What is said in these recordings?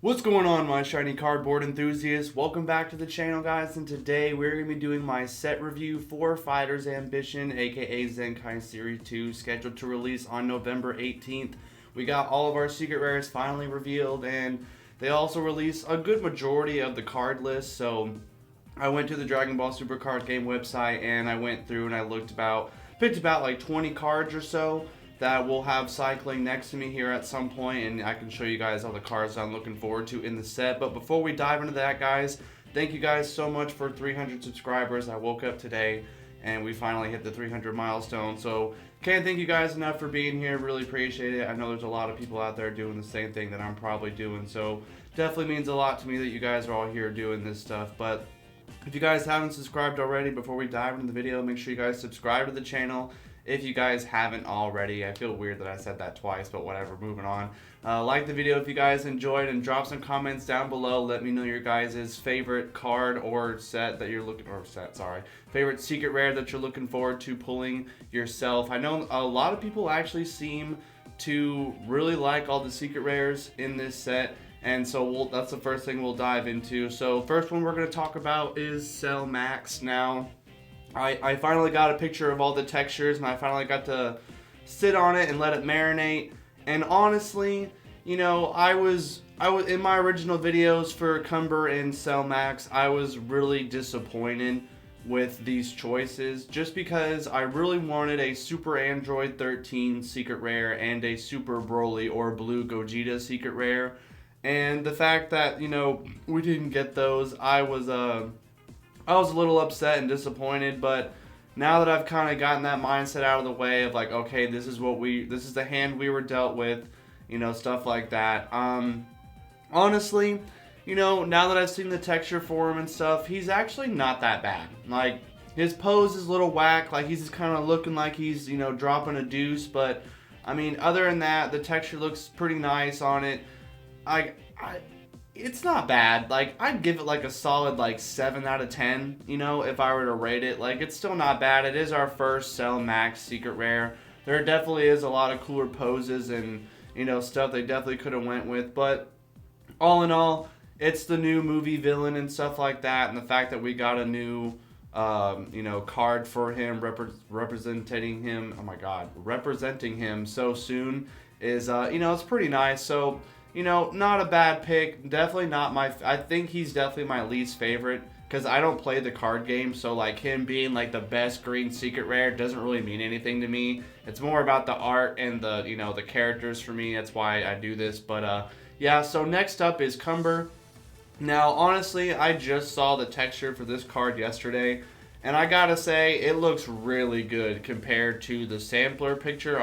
What's going on, my shiny cardboard enthusiasts? Welcome back to the channel, guys, and today we're going to be doing my set review for Fighter's Ambition, aka Zenkai Series 2, scheduled to release on November 18th. We got all of our secret rares finally revealed, and they also released a good majority of the card list, so I went to the Dragon Ball Super Card Game website, and I went through and I picked about like 20 cards or so that we'll have cycling next to me here at some point, and I can show you guys all the cards I'm looking forward to in the set. But before we dive into that, guys, thank you guys so much for 300 subscribers. I woke up today and we finally hit the 300 milestone, so can't thank you guys enough for being here. Really appreciate it. I know there's a lot of people out there doing the same thing that I'm probably doing, so definitely means a lot to me that you guys are all here doing this stuff. But if you guys haven't subscribed already, before we dive into the video, make sure you guys subscribe to the channel if you guys haven't already. I feel weird that I said that twice, but whatever, moving on. Like the video if you guys enjoyed, and drop some comments down below. Let me know your guys' favorite card or set that you're favorite secret rare that you're looking forward to pulling yourself. I know a lot of people actually seem to really like all the secret rares in this set, and so that's the first thing we'll dive into. So first one we're going to talk about is Cell Max. Now, I finally got a picture of all the textures, and I finally got to sit on it and let it marinate. And honestly, you know, I was in my original videos for Cumber and Cell Max, I was really disappointed with these choices, just because I really wanted a Super Android 13 secret rare and a Super Broly or Blue Gogeta secret rare. And the fact that, you know, we didn't get those, I was a little upset and disappointed. But now that I've kind of gotten that mindset out of the way of like, okay, this is the hand we were dealt with, you know, stuff like that. Honestly, you know, now that I've seen the texture for him and stuff, he's actually not that bad. Like, his pose is a little whack, like he's just kind of looking like he's, you know, dropping a deuce, but I mean, other than that, the texture looks pretty nice on it. It's not bad. Like, I'd give it like a solid like 7 out of 10, you know, if I were to rate it. Like, it's still not bad. It is our first Cell Max secret rare. There definitely is a lot of cooler poses and, you know, stuff they definitely could have went with, but all in all, it's the new movie villain and stuff like that, and the fact that we got a new you know, card for him representing him, oh my god, representing him so soon is you know, it's pretty nice. So, you know, not a bad pick. Definitely not I think he's definitely my least favorite, because I don't play the card game, so like him being like the best green secret rare doesn't really mean anything to me. It's more about the art and the, you know, the characters for me. That's why I do this. But yeah, so next up is Cumber. Now, honestly, I just saw the texture for this card yesterday, and I gotta say, it looks really good compared to the sampler picture.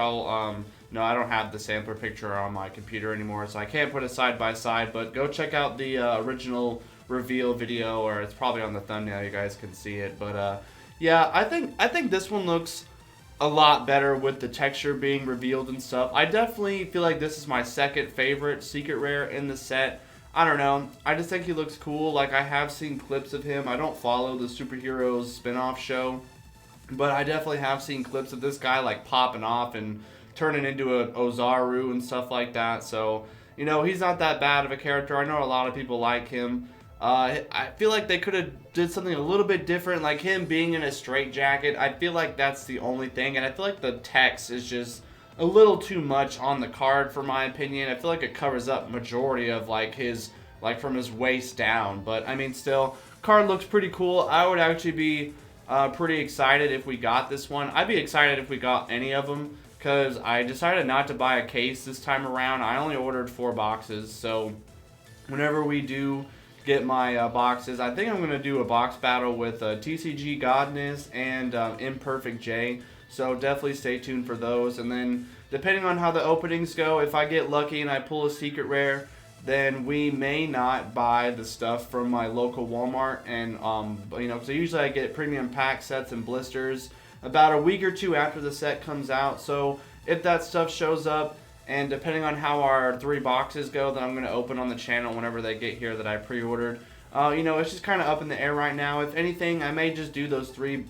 No, I don't have the sampler picture on my computer anymore, so I can't put it side by side, but go check out the original reveal video, or it's probably on the thumbnail, you guys can see it. But yeah, I think this one looks a lot better with the texture being revealed and stuff. I definitely feel like this is my second favorite secret rare in the set. I don't know, I just think he looks cool. Like, I have seen clips of him. I don't follow the superheroes spin-off show, but I definitely have seen clips of this guy like popping off and turning into a Ozaru and stuff like that. So, you know, he's not that bad of a character. I know a lot of people like him. I feel like they could have did something a little bit different, like him being in a straitjacket. I feel like that's the only thing, and I feel like the text is just a little too much on the card, for my opinion. I feel like it covers up majority of like his, like from his waist down. But I mean, still, card looks pretty cool. I would actually be pretty excited if we got this one. I'd be excited if we got any of them, because I decided not to buy a case this time around. I only ordered 4 boxes, so whenever we do get my boxes, I think I'm going to do a box battle with TCG Godness and Imperfect J, so definitely stay tuned for those. And then, depending on how the openings go, if I get lucky and I pull a secret rare, then we may not buy the stuff from my local Walmart. And you know, because usually I get premium pack sets and blisters about a week or 2 after the set comes out. So if that stuff shows up, and depending on how our 3 boxes go that I'm going to open on the channel whenever they get here that I pre-ordered, you know, it's just kind of up in the air right now. If anything, I may just do those three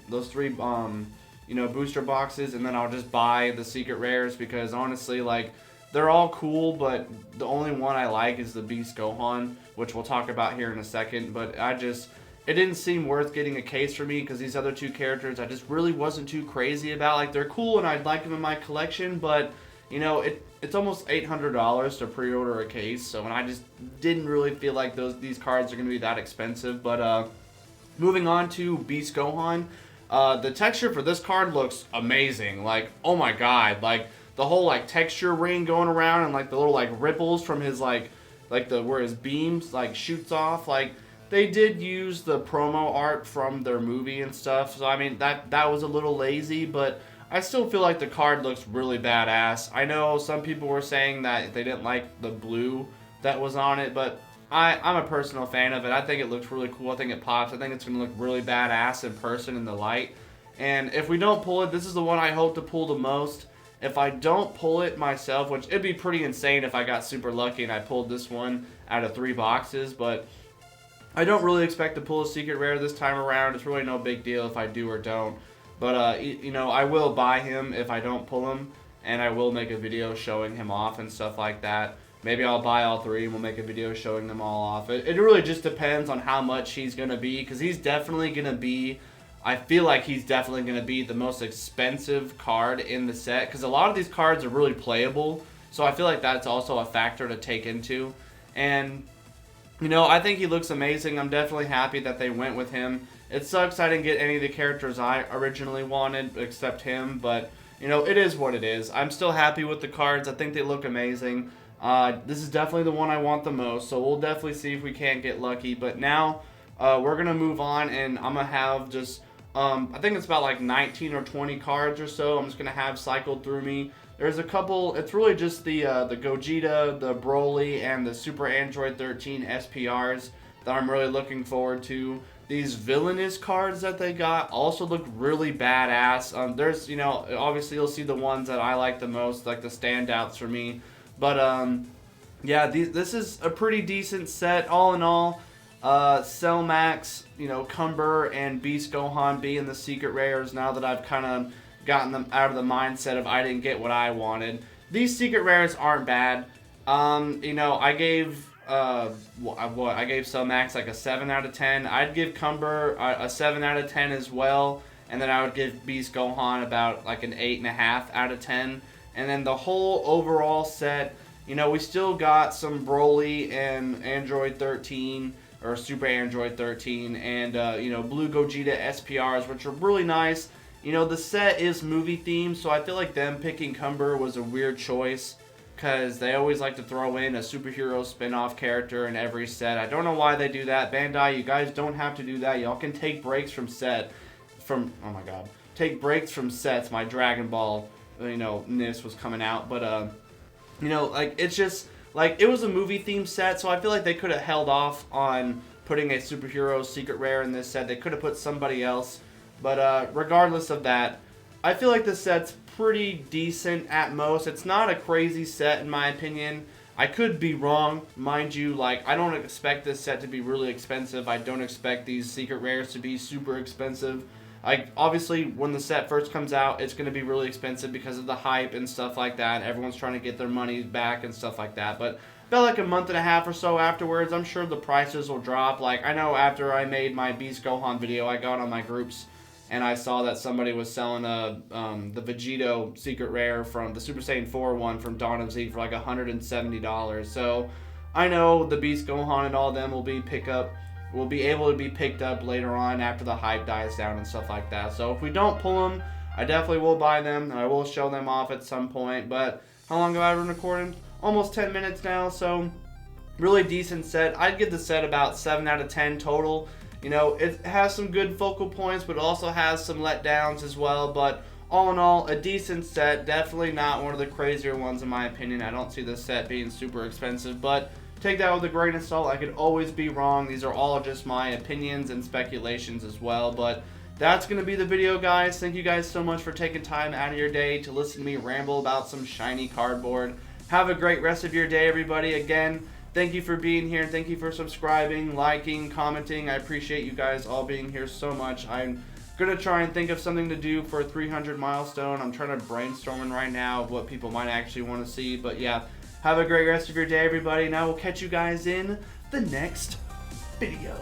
you know, booster boxes, and then I'll just buy the secret rares, because honestly, like, they're all cool, but the only one I like is the Beast Gohan, which we'll talk about here in a second. But it didn't seem worth getting a case for me because these other two characters I just really wasn't too crazy about. Like, they're cool and I'd like them in my collection, but you know, it's almost $800 to pre-order a case, so, and I just didn't really feel like these cards are going to be that expensive. But moving on to Beast Gohan, the texture for this card looks amazing. Like, oh my god, like the whole like texture ring going around and like the little like ripples from his like where his beams like shoots off. Like, they did use the promo art from their movie and stuff, so I mean that was a little lazy, but I still feel like the card looks really badass. I know some people were saying that they didn't like the blue that was on it, but I'm a personal fan of it. I think it looks really cool. I think it pops. I think it's going to look really badass in person in the light. And if we don't pull it, this is the one I hope to pull the most. If I don't pull it myself, which it'd be pretty insane if I got super lucky and I pulled this one out of 3 boxes, but I don't really expect to pull a secret rare this time around. It's really no big deal if I do or don't. But, you know, I will buy him if I don't pull him, and I will make a video showing him off and stuff like that. Maybe I'll buy all 3 and we'll make a video showing them all off. It really just depends on how much he's going to be, because he's definitely going to be, I feel like he's definitely going to be the most expensive card in the set, because a lot of these cards are really playable, so I feel like that's also a factor to take into. And, you know, I think he looks amazing. I'm definitely happy that they went with him. It sucks I didn't get any of the characters I originally wanted except him, but, you know, it is what it is. I'm still happy with the cards. I think they look amazing. This is definitely the one I want the most, so we'll definitely see if we can't get lucky. But now we're going to move on, and I'm going to have just, I think it's about like 19 or 20 cards or so I'm just going to have cycled through me. There's a couple, it's really just the Gogeta, the Broly, and the Super Android 13 SPRs that I'm really looking forward to. These villainous cards that they got also look really badass. There's, you know, obviously you'll see the ones that I like the most, like the standouts for me. But, yeah, this is a pretty decent set all in all. Cell Max, you know, Cumber, and Beast Gohan being the secret rares now that I've kind of gotten them out of the mindset of I didn't get what I wanted. These secret rares aren't bad. You know, I gave I gave Cell Max like a 7 out of 10. I'd give Cumber a 7 out of 10 as well, and then I would give Beast Gohan about like an 8.5 out of 10. And then the whole overall set, you know, we still got some Broly and Android 13 or Super Android 13, and you know, Blue Gogeta SPRs, which are really nice. You know, the set is movie themed, so I feel like them picking Cumber was a weird choice, because they always like to throw in a superhero spin-off character in every set. I don't know why they do that. Bandai, you guys don't have to do that. Y'all can take breaks from oh my god, take breaks from sets. My Dragon Ball, you know, ness was coming out, but you know, like, it's just like, it was a movie themed set, so I feel like they could have held off on putting a superhero secret rare in this set. They could have put somebody else, but regardless of that, I feel like this set's pretty decent at most. It's not a crazy set in my opinion. I could be wrong, mind you. Like, I don't expect this set to be really expensive. I don't expect these secret rares to be super expensive. Like, obviously, when the set first comes out, it's going to be really expensive because of the hype and stuff like that. Everyone's trying to get their money back and stuff like that. But about like a month and a half or so afterwards, I'm sure the prices will drop. Like, I know after I made my Beast Gohan video, I got on my groups and I saw that somebody was selling the Vegito secret rare from the Super Saiyan 4 one from Dawn of Z for like $170. So I know the Beast Gohan and all of them will be able to be picked up later on after the hype dies down and stuff like that. So if we don't pull them, I definitely will buy them, and I will show them off at some point. But how long have I been recording? Almost 10 minutes now, so really decent set. I'd give the set about 7 out of 10 total. You know, it has some good focal points, but it also has some letdowns as well. But all in all, a decent set. Definitely not one of the crazier ones in my opinion. I don't see this set being super expensive, but take that with a grain of salt. I could always be wrong. These are all just my opinions and speculations as well. But that's going to be the video, guys. Thank you guys so much for taking time out of your day to listen to me ramble about some shiny cardboard. Have a great rest of your day, everybody. Again, thank you for being here. Thank you for subscribing, liking, commenting. I appreciate you guys all being here so much. I'm Gonna try and think of something to do for a 300 milestone. I'm trying to brainstorming right now of what people might actually want to see. But yeah, have a great rest of your day, everybody. And I will catch you guys in the next video.